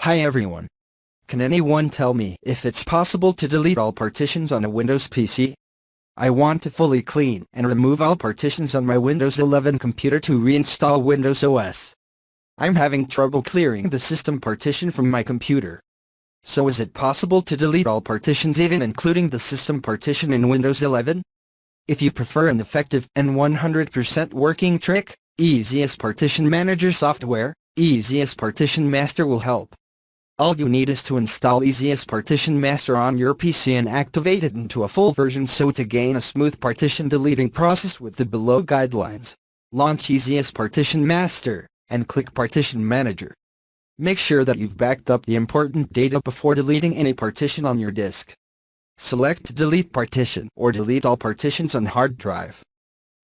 Hi everyone. Can anyone tell me if it's possible to delete all partitions on a Windows PC? I want to fully clean and remove all partitions on my Windows 11 computer to reinstall Windows OS. I'm having trouble clearing the system partition from my computer. So is it possible to delete all partitions, even including the system partition in Windows 11? If you prefer an effective and 100% working trick, EaseUS Partition Manager software, EaseUS Partition Master will help. All you need is to install EaseUS Partition Master on your PC and activate it into a full version so to gain a smooth partition deleting process with the below guidelines. Launch EaseUS Partition Master, and click Partition Manager. Make sure that you've backed up the important data before deleting any partition on your disk. Select Delete Partition or delete all partitions on hard drive.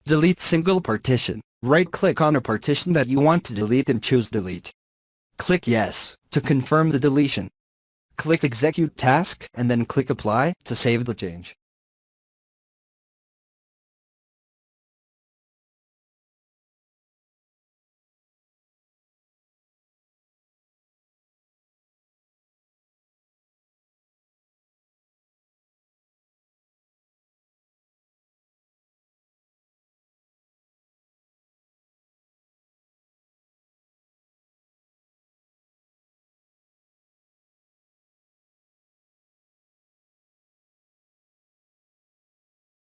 Delete single partition. Right-click on a partition that you want to delete and choose Delete. Click Yes to confirm the deletion. Click Execute Task and then click Apply to save the change.